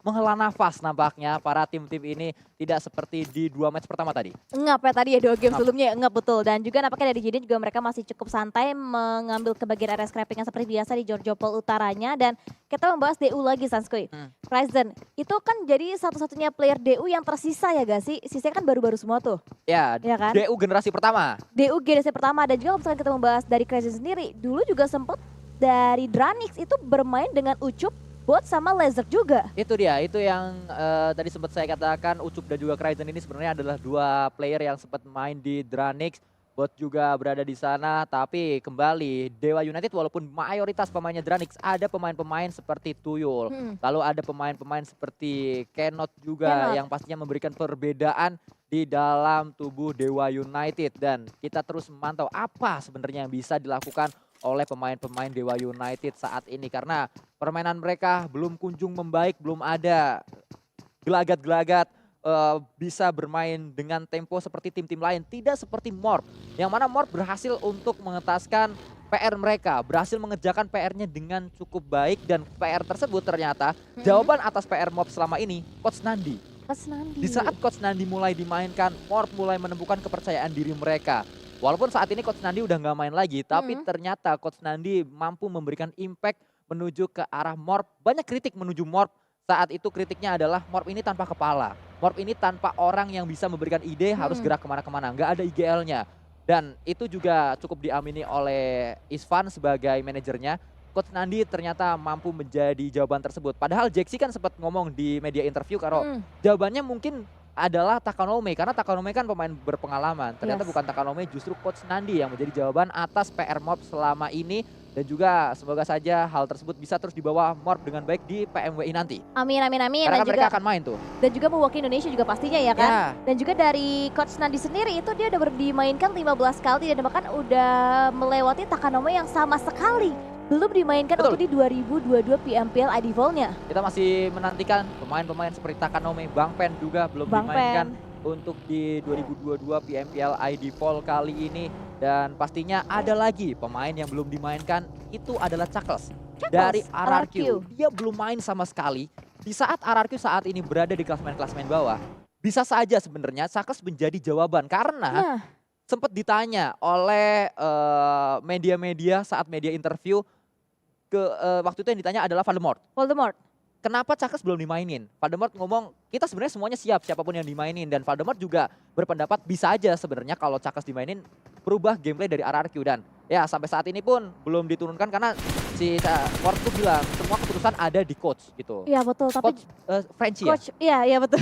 menghela nafas nampaknya para tim-tim ini tidak seperti di 2 match pertama tadi. Ngap ya tadi ya 2 game Ngap. sebelumnya ya, ngap betul. Dan juga nampaknya dari Jidin juga mereka masih cukup santai mengambil ke bagian area scrapping yang seperti biasa di Georgiopol utaranya. Dan kita membahas DU lagi Sanskoy. Ryzen, itu kan jadi satu-satunya player DU yang tersisa ya gak sih? Sisanya kan baru-baru semua tuh. Ya, Ya kan? DU generasi pertama. DU generasi pertama dan juga kalau misalkan kita membahas dari Crazy sendiri, dulu juga sempet dari Dranix itu bermain dengan Ucup, Bot sama Laser juga. Itu dia, itu yang tadi sempat saya katakan Ucup dan juga Kryzen ini sebenarnya adalah 2 player yang sempat main di Dranix. Bot juga berada di sana, tapi kembali Dewa United walaupun mayoritas pemainnya Dranix, ada pemain-pemain seperti Tuyul. Lalu ada pemain-pemain seperti Kenot juga yang pastinya memberikan perbedaan di dalam tubuh Dewa United. Dan kita terus memantau apa sebenarnya yang bisa dilakukan oleh pemain-pemain Dewa United saat ini. Karena permainan mereka belum kunjung membaik, belum ada gelagat-gelagat bisa bermain dengan tempo seperti tim-tim lain. Tidak seperti Morp, yang mana Morp berhasil untuk mengetaskan PR mereka, berhasil mengerjakan PR-nya dengan cukup baik. Dan PR tersebut ternyata jawaban atas PR Morp selama ini, Coach Nandi. Di saat Coach Nandi mulai dimainkan, Morp mulai menemukan kepercayaan diri mereka. Walaupun saat ini Coach Nandi udah nggak main lagi, tapi ternyata Coach Nandi mampu memberikan impact menuju ke arah Morp. Banyak kritik menuju Morp. Saat itu kritiknya adalah Morp ini tanpa kepala. Morp ini tanpa orang yang bisa memberikan ide harus gerak kemana-kemana. Nggak ada IGL-nya. Dan itu juga cukup diamini oleh Isvan sebagai manajernya. Coach Nandi ternyata mampu menjadi jawaban tersebut. Padahal Jaxi kan sempat ngomong di media interview kalau jawabannya mungkin adalah Takanome, karena Takanome kan pemain berpengalaman. Ternyata bukan Takanome, justru Coach Nandi yang menjadi jawaban atas PR Morp selama ini. Dan juga semoga saja hal tersebut bisa terus dibawa Morp dengan baik di PMWI nanti. Amin, amin, amin. Karena Dan mereka juga akan main tuh. dan juga mewakili Indonesia juga pastinya ya kan. Dan juga dari Coach Nandi sendiri itu dia udah dimainkan 15 kali dan bahkan udah melewati Takanome yang sama sekali belum dimainkan untuk di 2022 PMPL ID Vol-nya. Kita masih menantikan pemain-pemain seperti Takanome, Bang Pen juga belum dimainkan untuk di 2022 PMPL ID Vol kali ini. Dan pastinya ada lagi pemain yang belum dimainkan, itu adalah Chuckles dari RRQ. Dia belum main sama sekali. Di saat RRQ saat ini berada di klasmen-klasmen bawah, bisa saja sebenarnya Chuckles menjadi jawaban. Karena sempat ditanya oleh media-media saat media interview, waktu itu yang ditanya adalah Voldemort. Kenapa Chuckles belum dimainin? Voldemort ngomong, kita sebenarnya semuanya siap siapapun yang dimainin. Dan Voldemort juga berpendapat bisa aja sebenarnya kalau Chuckles dimainin berubah gameplay dari RRQ. Dan ya sampai saat ini pun belum diturunkan karena si Ward tuh bilang semua keputusan ada di coach gitu. Iya betul, tapi coach Frenchie coach, ya? Iya betul.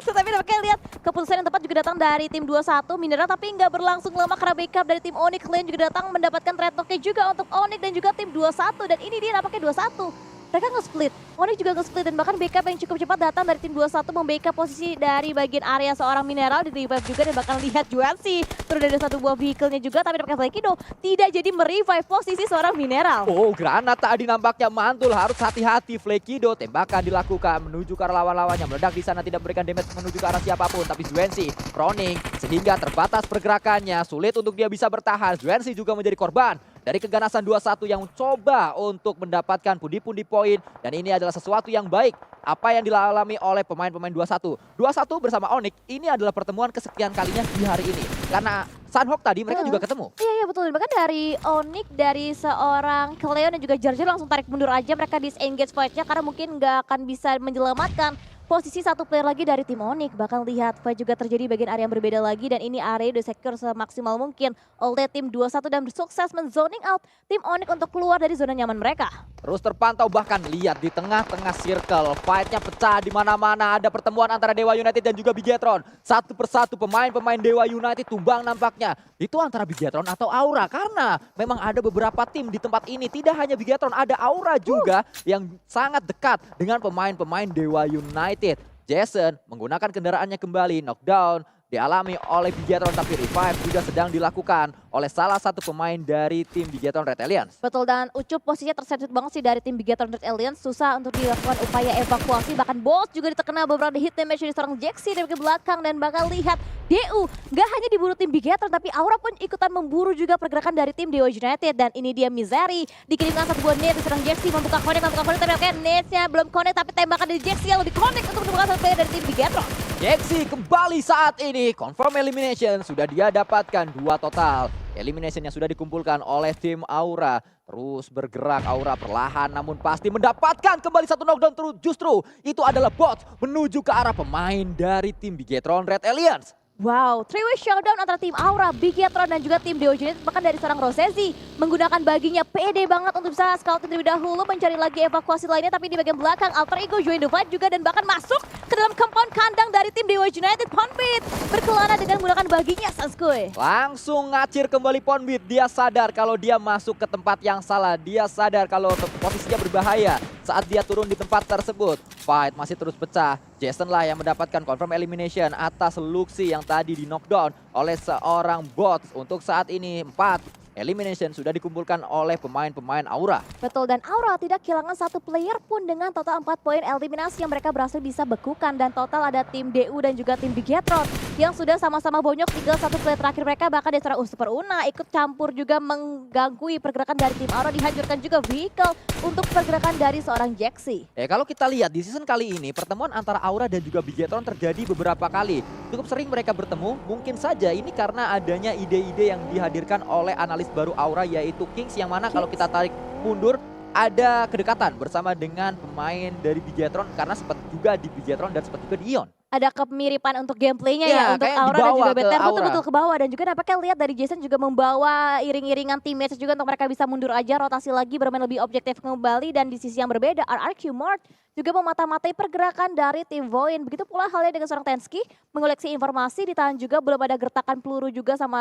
Tapi nampaknya lihat keputusan yang tepat juga datang dari tim 21 Mineral, tapi nggak berlangsung lama karena backup dari tim Onyx Lane juga datang mendapatkan red knock juga untuk Onyx dan juga tim 21. Dan ini dia nampaknya 21. Mereka nge-split, Onyx juga nge-split dan bahkan backup yang cukup cepat datang dari tim 21 membackup posisi dari bagian area seorang Mineral di revive juga. Dan bahkan lihat Juansi turun dari satu buah vehicle-nya juga, tapi nampaknya Flekido tidak jadi merevive posisi seorang Mineral. Oh, granat tadi nampaknya mantul, harus hati-hati Flekido. Tembakan dilakukan menuju ke arah lawan-lawannya, meledak di sana tidak memberikan damage menuju ke arah siapapun. Tapi Juansi proning sehingga terbatas pergerakannya, sulit untuk dia bisa bertahan. Juansi juga menjadi korban dari keganasan 21 yang coba untuk mendapatkan pundi-pundi poin. Dan ini adalah sesuatu yang baik apa yang dialami oleh pemain-pemain 21. 21 bersama Onyx ini adalah pertemuan kesekian kalinya di hari ini. Karena Sunhawk tadi mereka juga ketemu. Iya betul, bahkan dari Onyx, dari seorang Cleon dan juga Jarjar langsung tarik mundur aja, mereka disengage fight-nya karena mungkin nggak akan bisa menyelamatkan posisi satu player lagi dari tim Onyx. Bahkan lihat fight juga terjadi bagian area yang berbeda lagi dan ini area udah secure semaksimal mungkin oleh tim 21 dan sukses men-zoning out tim Onyx untuk keluar dari zona nyaman mereka. Terus terpantau, bahkan lihat di tengah-tengah circle, fight-nya pecah di mana-mana. Ada pertemuan antara Dewa United dan juga Bigetron. Satu persatu pemain-pemain Dewa United tumbang nampaknya. Itu antara Bigetron atau Aura, karena memang ada beberapa tim di tempat ini. Tidak hanya Bigetron, ada Aura juga yang sangat dekat dengan pemain-pemain Dewa United. Jason menggunakan kendaraannya kembali, knockdown dialami oleh Bigetron, tapi revive juga sedang dilakukan oleh salah satu pemain dari tim Bigetron Red Alliance. Betul, dan Ucup posisinya tersentuh banget sih dari tim Bigetron Red Alliance. Susah untuk dilakukan upaya evakuasi. Bahkan Bolt juga terkena beberapa hit damage dari seorang Jaxi dari belakang. Dan bakal lihat DU gak hanya diburu tim Bigetron, tapi Aura pun ikutan memburu juga pergerakan dari tim Dewa United. Dan ini dia Misery dikirimkan satu buah nade dari seorang Jaxi, membuka connect, tapi oke, nade-nya belum connect, tapi tembakan dari Jaxi yang lebih connect untuk menemukan satu player dari tim Bigetron. Jaxi kembali saat ini, confirm elimination sudah dia dapatkan 2 total. Elimination yang sudah dikumpulkan oleh tim Aura. Terus bergerak Aura perlahan namun pasti mendapatkan kembali satu knockdown. Justru itu adalah bot menuju ke arah pemain dari tim Bigetron Red Alliance. Wow, three-way showdown antara tim Aura, Bigetron dan juga tim Dewa United, bahkan dari seorang Rosesi menggunakan baginya pede banget untuk bisa scouting terlebih dahulu, mencari lagi evakuasi lainnya, tapi di bagian belakang Alter Ego join the fight juga dan bahkan masuk ke dalam compound kandang dari tim Dewa United. Ponbit berkelana dengan menggunakan baginya, Sanskui. Langsung ngacir kembali Ponbit, dia sadar kalau dia masuk ke tempat yang salah, dia sadar kalau posisinya berbahaya saat dia turun di tempat tersebut. Fight masih terus pecah. Jason lah yang mendapatkan confirm elimination atas Luxi yang tadi di knockdown oleh seorang bot. Untuk saat ini 4 elimination sudah dikumpulkan oleh pemain-pemain Aura. Betul, dan Aura tidak kehilangan satu player pun dengan total 4 poin eliminasi yang mereka berhasil bisa bekukan. Dan total ada tim DU dan juga tim Bigetron yang sudah sama-sama bonyok, tinggal satu player terakhir mereka. Bahkan di seorang Super Una ikut campur juga mengganggu pergerakan dari tim Aura. Dihancurkan juga vehicle untuk pergerakan dari seorang Jaxi. Kalau kita lihat di season kali ini, pertemuan antara Aura dan juga Bigetron terjadi beberapa kali. Cukup sering mereka bertemu, mungkin saja ini karena adanya ide-ide yang dihadirkan oleh analis baru Aura, yaitu Kings, yang mana kalau kita tarik mundur ada kedekatan bersama dengan pemain dari Bigetron karena sempat juga di Bigetron dan sempat juga di Ion. Ada kemiripan untuk gameplaynya Ya, ya untuk kayak Aura dan dibawa juga ke BTR, Aura. betul-betul ke bawah. Dan juga nampaknya lihat dari Jason juga membawa iring-iringan teammates juga untuk mereka bisa mundur aja, rotasi lagi, bermain lebih objektif kembali. Dan di sisi yang berbeda, RRQ Mart juga memata-matai pergerakan dari tim Void. Begitu pula halnya dengan seorang Tensky, mengoleksi informasi, ditahan juga, belum ada gertakan peluru juga sama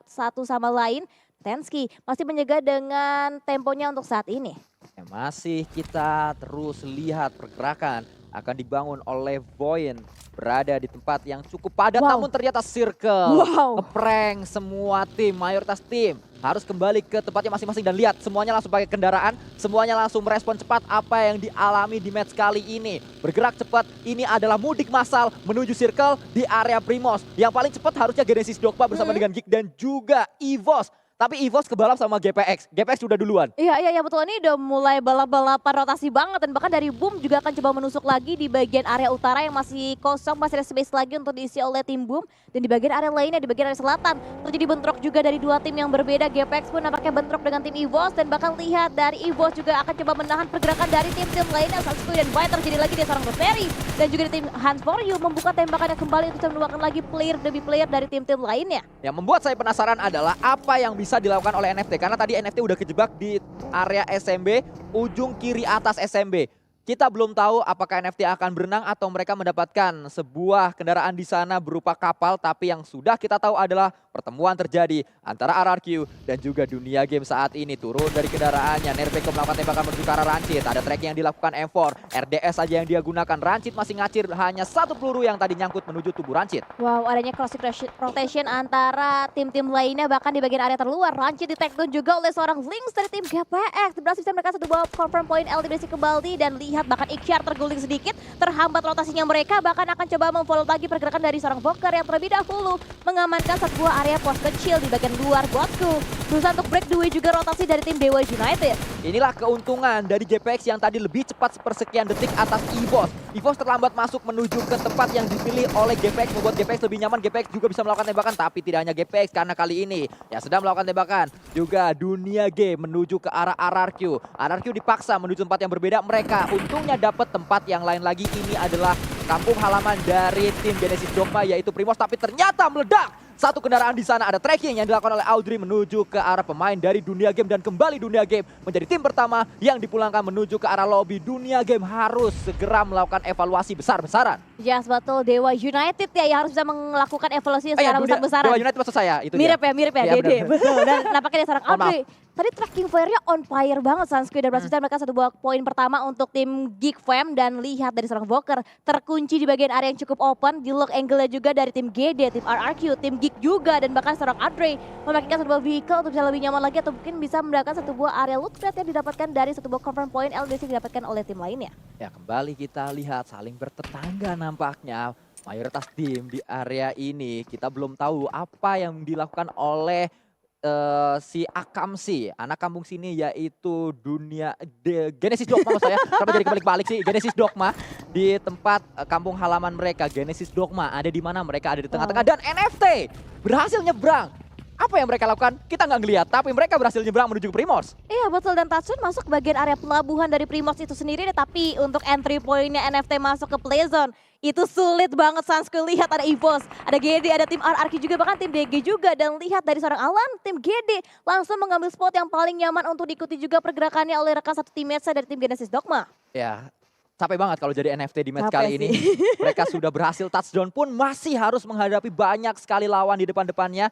satu sama lain. Tensky masih menjaga dengan temponya untuk saat ini. Masih kita terus lihat pergerakan akan dibangun oleh Void, berada di tempat yang cukup padat, Wow. namun ternyata circle Wow. ngeprank semua tim, mayoritas tim harus kembali ke tempatnya masing-masing. Dan lihat, semuanya langsung pakai kendaraan, semuanya langsung merespon cepat apa yang dialami di match kali ini. Bergerak cepat, ini adalah mudik massal menuju circle di area Primos. Yang paling cepat harusnya Genesis Dogma bersama dengan Geek dan juga EVOS. Tapi EVOS kebalap sama GPX. GPX sudah duluan. Iya betul, ini udah mulai balap-balapan rotasi banget. Dan bahkan dari Boom juga akan coba menusuk lagi di bagian area utara yang masih kosong, masih ada space lagi untuk diisi oleh tim Boom. Dan di bagian area lainnya, di bagian area selatan, terjadi bentrok juga dari dua tim yang berbeda. GPX pun nampaknya bentrok dengan tim EVOS. Dan bahkan lihat dari EVOS juga akan coba menahan pergerakan dari tim-tim lainnya. Sanskui dan Fight terjadi lagi dari seorang Rosemary. Dan juga di tim Hans For You membuka tembakannya kembali untuk menemukan lagi player demi player dari tim-tim lainnya. Yang membuat saya penasaran adalah apa yang bisa dilakukan oleh NFT. Karena tadi NFT udah kejebak di area SMB, ujung kiri atas SMB. Kita belum tahu apakah NFT akan berenang atau mereka mendapatkan sebuah kendaraan di sana berupa kapal. Tapi yang sudah kita tahu adalah pertemuan terjadi antara RRQ dan juga Dunia Game saat ini. Turun dari kendaraannya, Nerveko melakukan tembakan menuju ke arah Rancid. Ada tracking yang dilakukan M4, RDS aja yang dia gunakan. Rancid masih ngacir, hanya satu peluru yang tadi nyangkut menuju tubuh Rancid. Wow, adanya cross rotation antara tim-tim lainnya, bahkan di bagian area terluar. Rancid di takedown juga oleh seorang Lynx dari tim GPX. Berhasil bisa mereka satu buah confirm point eliminasi kembali. Dan lihat bahkan Ikhtiar terguling sedikit, terhambat rotasinya mereka. Bahkan akan coba memfollow lagi pergerakan dari seorang Voker yang terlebih dahulu mengamankan sebuah area pos kecil di bagian luar botku. Berusaha untuk break the way juga rotasi dari tim Dewa United. Inilah keuntungan dari GPX yang tadi lebih cepat sepersekian detik atas EVOS. EVOS terlambat masuk menuju ke tempat yang dipilih oleh GPX, membuat GPX lebih nyaman. GPX juga bisa melakukan tembakan, tapi tidak hanya GPX karena kali ini yang sedang melakukan tembakan juga Dunia Game menuju ke arah RRQ. RRQ dipaksa menuju tempat yang berbeda. Mereka untungnya dapat tempat yang lain lagi. Ini adalah kampung halaman dari tim Genesis Dogma, yaitu Primos, tapi ternyata meledak. Satu kendaraan di sana, ada tracking yang dilakukan oleh Audrey menuju ke arah pemain dari Dunia Game. Dan kembali Dunia Game menjadi tim pertama yang dipulangkan menuju ke arah lobby. Dunia Game harus segera melakukan evaluasi besar-besaran. Yes, betul. Dewa United ya yang harus bisa melakukan evaluasi secara besar-besaran. Dewa United maksud saya. Itu Mirip dia. ya Iya, Dede. benar. Betul. Dan nampaknya dia seorang Mohon Audrey. tadi tracking fire-nya on fire banget Sunsquid dan berhasil mereka satu buah poin pertama untuk tim Geek Fam dan lihat dari seorang Voker terkunci di bagian area yang cukup open, di lock angle-nya juga dari tim GD, tim RRQ, tim Geek juga dan bahkan seorang Andre memakaikan satu buah vehicle untuk bisa lebih nyaman lagi atau mungkin bisa mendapatkan satu buah area loot crate yang didapatkan dari satu buah confirm point LDC yang didapatkan oleh tim lainnya. Ya kembali kita lihat saling bertetangga nampaknya. Mayoritas tim di area ini kita belum tahu apa yang dilakukan oleh si Akamsi, anak kampung sini yaitu Genesis Dogma maksud saya. Kenapa jadi kebalik-balik sih? Genesis Dogma di tempat kampung halaman mereka. Genesis Dogma ada di mana? Mereka ada di tengah-tengah dan NFT berhasil nyebrang. Apa yang mereka lakukan? Kita nggak ngelihat, tapi mereka berhasil nyebrang menuju ke Primors. Iya betul, dan Tatsun masuk ke bagian area pelabuhan dari Primors itu sendiri, tapi untuk entry pointnya NFT masuk ke Playzone itu sulit banget. Sunsquid lihat ada EVOS, ada GD, ada tim RRQ juga, bahkan tim DG juga. Dan lihat dari seorang Alan, tim GD langsung mengambil spot yang paling nyaman untuk diikuti juga pergerakannya oleh rekan satu teammate dari tim Genesis Dogma. Ya, capek banget kalau jadi NFT di match Capek kali ini. Mereka sudah berhasil touchdown pun masih harus menghadapi banyak sekali lawan di depan-depannya.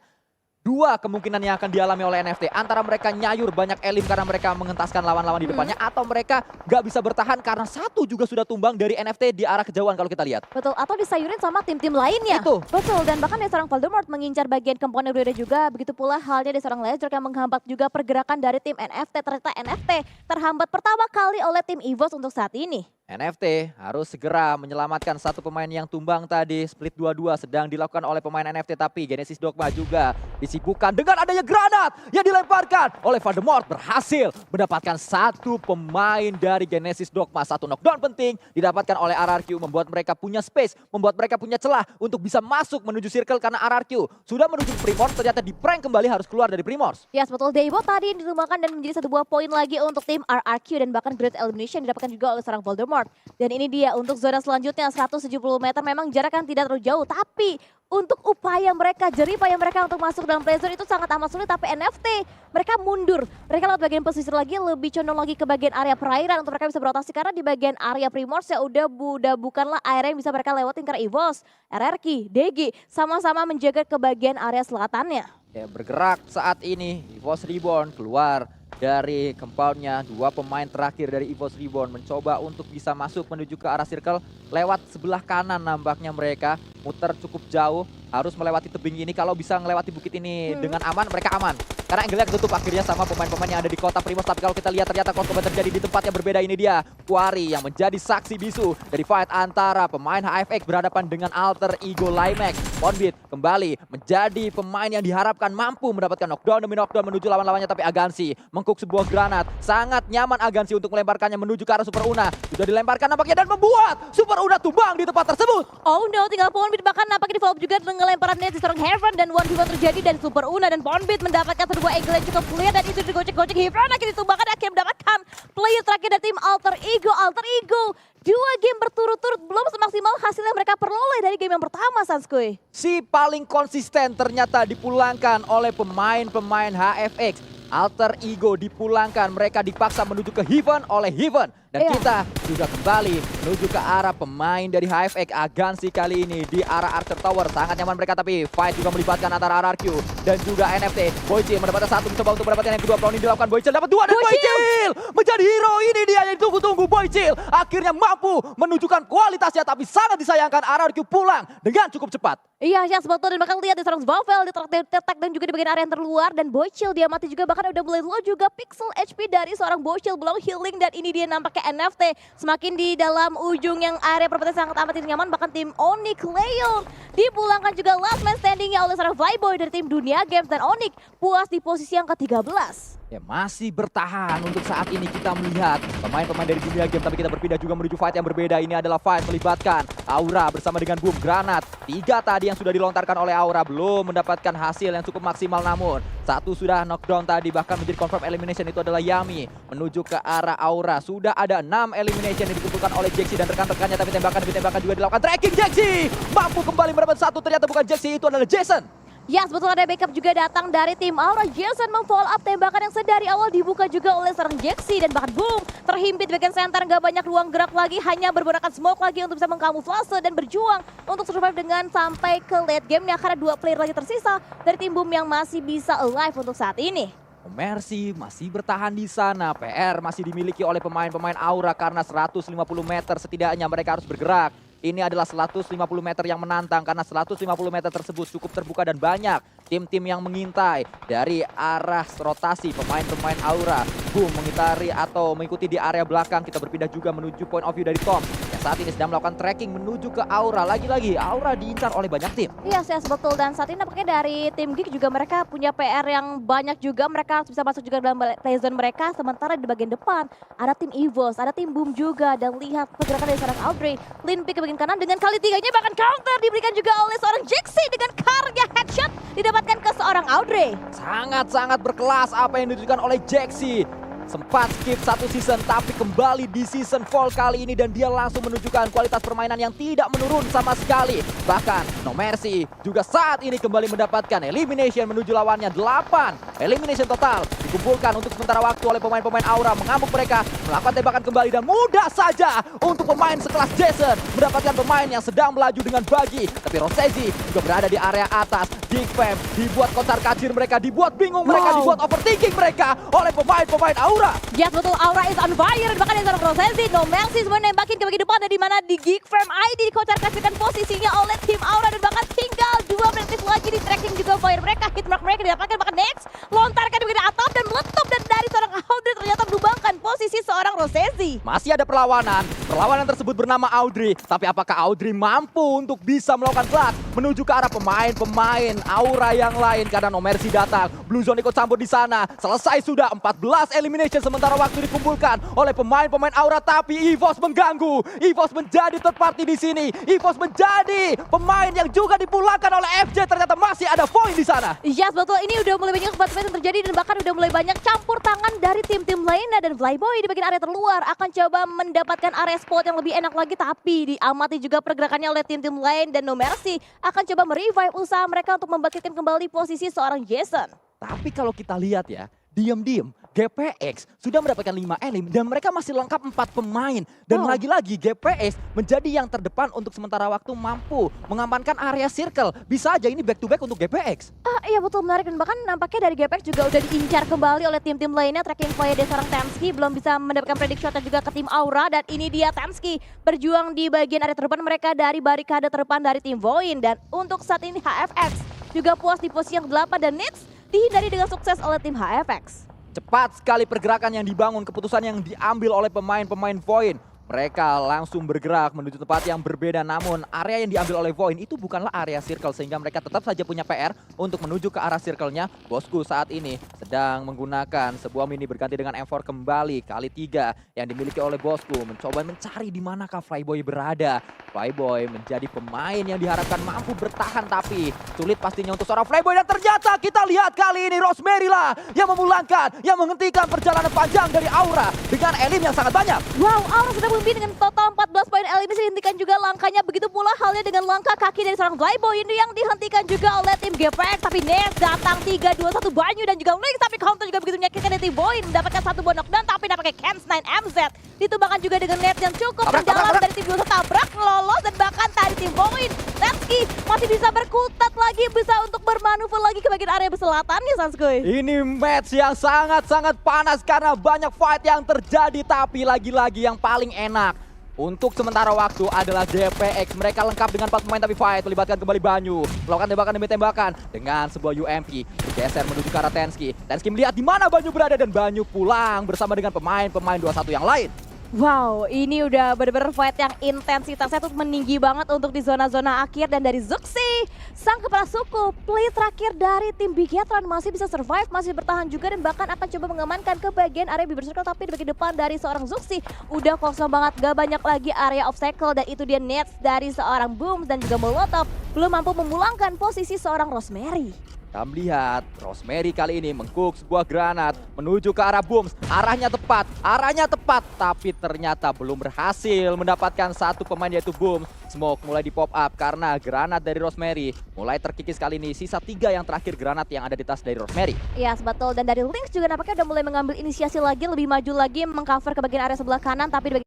Dua kemungkinan yang akan dialami oleh NFT. Antara mereka nyayur banyak elim karena mereka mengentaskan lawan-lawan di depannya. Atau mereka gak bisa bertahan karena satu juga sudah tumbang dari NFT di arah kejauhan kalau kita lihat. Betul, atau disayurin sama tim-tim lainnya. Itu. Betul, dan bahkan dari seorang Voldemort mengincar bagian komponen berbeda juga. Begitu pula halnya dari seorang Ledger yang menghambat juga pergerakan dari tim NFT. Ternyata NFT terhambat pertama kali oleh tim EVOS untuk saat ini. NFT harus segera menyelamatkan satu pemain yang tumbang tadi. Split 2-2 sedang dilakukan oleh pemain NFT, tapi Genesis Dogma juga disibukkan dengan adanya granat yang dilemparkan oleh Voldemort. Berhasil mendapatkan satu pemain dari Genesis Dogma. Satu knockdown penting didapatkan oleh RRQ, membuat mereka punya space, membuat mereka punya celah untuk bisa masuk menuju circle karena RRQ sudah menuju ke Primors, ternyata di prank kembali harus keluar dari Primors. Ya, betul, Deibo tadi yang ditumbangkan dan menjadi satu buah poin lagi untuk tim RRQ dan bahkan Great Elimination didapatkan juga oleh seorang Voldemort. Dan ini dia untuk zona selanjutnya 170 meter, memang jarak kan tidak terlalu jauh, tapi untuk upaya mereka, jeripaya mereka untuk masuk dalam playzone itu sangat amat sulit. Tapi NFT mereka mundur, mereka lewat bagian pesisir lagi, lebih condong lagi ke bagian area perairan untuk mereka bisa berotasi, karena di bagian area Primors ya udah bukanlah area yang bisa mereka lewatin karena EVOS, RRQ, DG sama-sama menjaga ke bagian area selatannya. Ya, bergerak saat ini EVOS Reborn keluar dari compoundnya. Dua pemain terakhir dari EVOS Reborn mencoba untuk bisa masuk menuju ke arah circle lewat sebelah kanan. Nampaknya mereka muter cukup jauh, harus melewati tebing ini. Kalau bisa melewati bukit ini dengan aman, mereka aman. Karena angle-nya ketutup akhirnya sama pemain-pemain yang ada di kota Primors. Tapi kalau kita lihat ternyata combat terjadi di tempat yang berbeda. Ini dia Quarry yang menjadi saksi bisu dari fight antara pemain HFX berhadapan dengan alter ego Limax. Ponbit kembali menjadi pemain yang diharapkan mampu mendapatkan knockdown demi knockdown menuju lawan-lawannya. Tapi Agansi mengcook sebuah granat. Sangat nyaman Agansi untuk melemparkannya menuju ke arah Super Una. Sudah dilemparkan nampaknya dan membuat Super Una tumbang di tempat tersebut. Oh no, tinggal Ponbit bahkan nampaknya di follow up juga dengan lemparannya di seorang Heaven, dan 1v1 terjadi dari Super Una dan Ponbit mendapatkan sebuah angle yang cukup clear, dan itu digocek-gocek Heaven akhirnya ditumbangkan, akhirnya mendapatkan player terakhir dari tim Alter Ego. Alter Ego 2 game berturut-turut belum semaksimal hasil yang mereka peroleh dari game yang pertama, Sunsquid. Si paling konsisten ternyata dipulangkan oleh pemain-pemain HFX. Alter Ego dipulangkan, mereka dipaksa menuju ke Heaven oleh Heaven. Dan kita sudah kembali menuju ke arah pemain dari HFX. Agansi kali ini di arah Archer Tower. Sangat nyaman mereka, tapi fight juga melibatkan antara RRQ dan juga NFT. Boychill mendapatkan satu, mencoba untuk mendapatkan yang kedua. Brownie dilakukan, Boychill dapat dua, dan Boychill menjadi hero. Ini dia yang ditunggu-tunggu. Boychill akhirnya mampu menunjukkan kualitasnya, tapi sangat disayangkan RRQ pulang dengan cukup cepat. Iya, ya sebetulnya, dan bahkan lihat di seorang Zwavel ditetek dan juga di bagian area yang terluar, dan Boychill dia mati juga, bahkan udah mulai low juga pixel HP dari seorang Boychill belum healing. Dan ini dia nampaknya NFT semakin di dalam ujung yang area perempatan sangat amat tidak nyaman. Bahkan tim Onyx Leon dipulangkan juga last man standingnya oleh seorang Flyboy dari tim Dunia Games, dan Onyx puas di posisi yang ke-13. Ya, masih bertahan untuk saat ini. Kita melihat pemain-pemain dari Dunia Game, tapi kita berpindah juga menuju fight yang berbeda. Ini adalah fight melibatkan Aura bersama dengan Boom. Granat 3 tadi yang sudah dilontarkan oleh Aura belum mendapatkan hasil yang cukup maksimal, namun satu sudah knockdown tadi, bahkan menjadi confirm elimination. Itu adalah Yami menuju ke arah Aura. Sudah ada 6 elimination yang dikumpulkan oleh Jaxi dan rekan-rekannya, tapi tembakan demi tembakan juga dilakukan. Tracking Jaxi mampu kembali mendapat satu, ternyata bukan Jaxi, itu adalah Jason. Ya, betul, ada backup juga datang dari tim Aura. Jason memfollow up tembakan yang sedari awal dibuka juga oleh seorang Jaxi, dan bahkan Boom terhimpit bagian center, nggak banyak ruang gerak lagi, hanya bergunakan smoke lagi untuk bisa mengkamuflase dan berjuang untuk survive dengan sampai ke late game-nya, karena 2 player lagi tersisa dari tim Boom yang masih bisa alive untuk saat ini. Mercy masih bertahan di sana. PR masih dimiliki oleh pemain-pemain Aura karena 150 meter setidaknya mereka harus bergerak. Ini adalah 150 meter yang menantang karena 150 meter tersebut cukup terbuka dan banyak tim-tim yang mengintai dari arah rotasi pemain-pemain Aura. Boom mengitari atau mengikuti di area belakang. Kita berpindah juga menuju point of view dari Tom yang saat ini sedang melakukan tracking menuju ke Aura. Lagi-lagi Aura diincar oleh banyak tim. Yes, yes, betul. Dan saat ini nampaknya dari tim Geek juga mereka punya PR yang banyak juga. Mereka harus bisa masuk juga dalam play zone mereka. Sementara di bagian depan ada tim EVOS, ada tim Boom juga. Dan lihat pergerakan dari seorang Audrey. Lin pick ke bagian kanan dengan kali tiganya bahkan counter diberikan juga oleh seorang Jixi dengan karya headshot didapatkan ke seorang Audrey. Sangat-sangat berkelas apa yang ditunjukkan oleh Jaxi. Sempat skip satu season tapi kembali di season fall kali ini dan dia langsung menunjukkan kualitas permainan yang tidak menurun sama sekali. Bahkan No Mercy juga saat ini kembali mendapatkan elimination menuju lawannya 8. Elimination total dikumpulkan untuk sementara waktu oleh pemain-pemain Aura, mengamuk mereka, melakukan tembakan kembali dan mudah saja untuk pemain sekelas Jason mendapatkan pemain yang sedang melaju dengan bagi. Tapi Rosezi juga berada di area atas. Geek Fam dibuat kocar-kacir mereka, dibuat bingung mereka, dibuat overthinking mereka oleh pemain-pemain Aura. Yes, betul, Aura is on fire. Bahkan yang seorang Rosezi, No Mercy sebenarnya nembakin ke bagian depan. Dan dimana di Geek Firm ID dikocar-kacirkan posisinya oleh tim Aura. Dan bahkan tinggal 2 menit lagi di tracking juga fire mereka. Hitmark mereka didapatkan, bahkan next lontarkan di bagian atap dan meletup. Dan dari seorang Audrey ternyata melubangkan posisi seorang Rosezi. Masih ada perlawanan. Perlawanan tersebut bernama Audrey. Tapi apakah Audrey mampu untuk bisa melakukan clutch menuju ke arah pemain-pemain Aura yang lain? Karena No Mercy datang. Blue Zone ikut campur di sana. Selesai sudah 14 elimination. Sementara waktu dikumpulkan oleh pemain-pemain Aura, tapi EVOS mengganggu. EVOS menjadi third party di sini. EVOS menjadi pemain yang juga dipulangkan oleh FJ. Ternyata masih ada Void di sana. Yes, betul. Ini udah mulai banyak kebat yang terjadi dan bahkan udah mulai banyak campur tangan dari tim-tim lainnya. Dan Flyboy di bagian area terluar akan coba mendapatkan area spot yang lebih enak lagi. Tapi diamati juga pergerakannya oleh tim-tim lain. Dan No Mercy akan coba merevive usaha mereka untuk membangkitkan kembali posisi seorang Jason. Tapi kalau kita lihat ya, diam-diam GPX sudah mendapatkan 5 elim dan mereka masih lengkap 4 pemain. Dan lagi-lagi GPX menjadi yang terdepan untuk sementara waktu mampu mengamankan area circle. Bisa aja ini back to back untuk GPX. Iya betul, menarik. Dan bahkan nampaknya dari GPX juga udah diincar kembali oleh tim-tim lainnya. Tracking fire dari seorang Temski belum bisa mendapatkan predict shot juga ke tim Aura. Dan ini dia Temski berjuang di bagian area terdepan mereka dari barikade terdepan dari tim Void. Dan untuk saat ini HFX juga puas di posisi yang 8 dan Nits dihindari dengan sukses oleh tim HFX. Cepat sekali pergerakan yang dibangun, keputusan yang diambil oleh pemain-pemain Void. Mereka langsung bergerak menuju tempat yang berbeda, namun area yang diambil oleh Void itu bukanlah area circle sehingga mereka tetap saja punya PR untuk menuju ke arah circle-nya. Bosku saat ini sedang menggunakan sebuah mini berganti dengan M4 kembali kali 3 yang dimiliki oleh Bosku, mencoba mencari di manakah Flyboy berada. Flyboy menjadi pemain yang diharapkan mampu bertahan tapi sulit pastinya untuk seorang Flyboy dan ternyata kita lihat kali ini Rosemary lah yang memulangkan, yang menghentikan perjalanan panjang dari Aura dengan elim yang sangat banyak. Wow, Aura sudah memimpin dengan total 14 poin eliminasi, dihentikan juga langkahnya. Begitu pula halnya dengan langkah kaki dari seorang Flyboy ini yang dihentikan juga oleh tim GPX. Tapi Nes datang 3-2-1 Banyu dan juga Link, tapi counter juga begitu menyakitkan dari tim Boy. Mendapatkan satu buah knockdown tapi dapatnya Cans 9 MZ. Ditumbangkan juga dengan net yang cukup mendalam dari tim 2 tabrak, lolos dan bahkan tadi tim Boy. Letski masih bisa berkutat lagi, bisa untuk bermanuver lagi ke bagian area berselatan ya Sanskuy. Ini match yang sangat-sangat panas karena banyak fight yang terjadi, tapi lagi-lagi yang paling enak untuk sementara waktu adalah GPX. Mereka lengkap dengan 4 pemain tapi fight melibatkan kembali Banyu. Melakukan tembakan demi tembakan dengan sebuah UMP. Bergeser menuju ke arah Tenski. Tenski melihat di mana Banyu berada dan Banyu pulang bersama dengan pemain-pemain 21 yang lain. Wow, ini udah bener-bener fight yang intensitasnya tuh meninggi banget untuk di zona-zona akhir. Dan dari Zuxi, sang kepala suku, play terakhir dari tim Bigetron masih bisa survive, masih bertahan juga dan bahkan akan coba mengamankan ke bagian area Bieber Circle. Tapi di bagian depan dari seorang Zuxi udah kosong banget, gak banyak lagi area obstacle. Dan itu dia nets dari seorang Boom dan juga Molotov belum mampu memulangkan posisi seorang Rosemary. Kita melihat Rosemary kali ini mengcook sebuah granat menuju ke arah Booms. Arahnya tepat, tapi ternyata belum berhasil mendapatkan satu pemain yaitu Booms. Smoke mulai di pop up karena granat dari Rosemary mulai terkikis kali ini. Sisa 3 yang terakhir granat yang ada di tas dari Rosemary. Iya, betul. Dan dari Lynx juga nampaknya udah mulai mengambil inisiasi lagi, lebih maju lagi, mengcover ke bagian area sebelah kanan. Tapi di bagian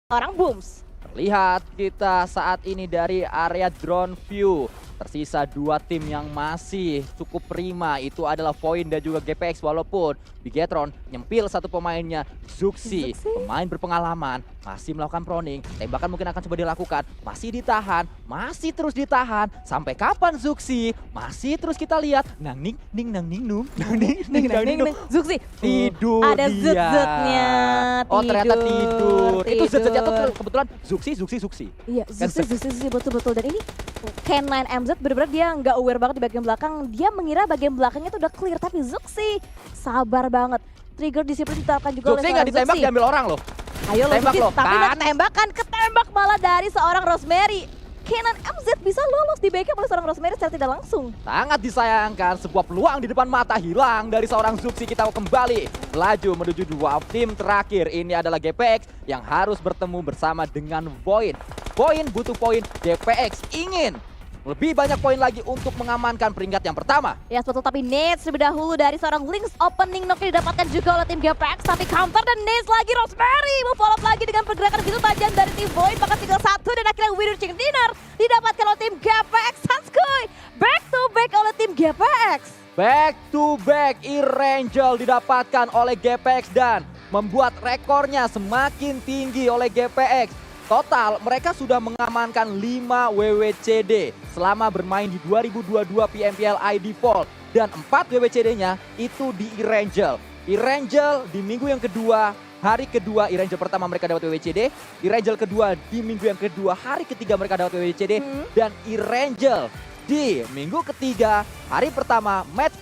orang Booms. Lihat kita saat ini dari area drone view. Tersisa 2 tim yang masih cukup prima. Itu adalah Void dan juga GPX. Walaupun Bigetron nyempil satu pemainnya. Zuxi, pemain berpengalaman, masih melakukan proning. Tembakan mungkin akan coba dilakukan. Masih ditahan, masih terus ditahan. Sampai kapan Zuxi? Masih terus kita lihat. Nang ning ning nang ning nung. Nang ning ning nang ning nung. Zuxi. Tidur Ada dia. zut-zutnya. Oh ternyata tidur. Itu zut-zutnya tuh Tidur. kebetulan Zuxi. Iya, Kan Zuxi betul-betul. Dan ini K9 MZ bener-bener dia nggak aware banget di bagian belakang. Dia mengira bagian belakangnya tuh udah clear. Tapi Zuxi sabar banget. Trigger disiplin diterapkan juga oleh Zuxi seorang nggak ditembak Zuxi. diambil orang loh. Ayo lo Tembak Zuxi, lo, tapi kan? tembakan ketembak malah dari seorang Rosemary. K9 MZ bisa lolos di backup oleh seorang Rosemary secara tidak langsung. Sangat disayangkan, sebuah peluang di depan mata hilang dari seorang Zuxi. Kita kembali melaju menuju 2 tim terakhir. Ini adalah GPX yang harus bertemu bersama dengan Void. Void butuh poin, GPX ingin lebih banyak poin lagi untuk mengamankan peringkat yang pertama. Ya betul, tapi Nades terlebih dahulu dari seorang Lynx opening knock didapatkan juga oleh tim GPX. Tapi counter dan Nades lagi, Rosemary follow up lagi dengan pergerakan begitu tajam dari tim Void. Maka tinggal 1 dan akhirnya winner chicken dinner didapatkan oleh tim GPX. Sanskoy back to back oleh tim GPX. Back to back Irangel didapatkan oleh GPX dan membuat rekornya semakin tinggi oleh GPX. Total mereka sudah mengamankan 5 WWCD selama bermain di 2022 PMPL ID Fall. Dan 4 WWCD-nya itu di Irangel. Irangel di minggu yang kedua, hari kedua Irangel pertama mereka dapat WWCD. Irangel kedua di minggu yang kedua, hari ketiga mereka dapat WWCD. Dan Irangel di minggu ketiga, hari pertama match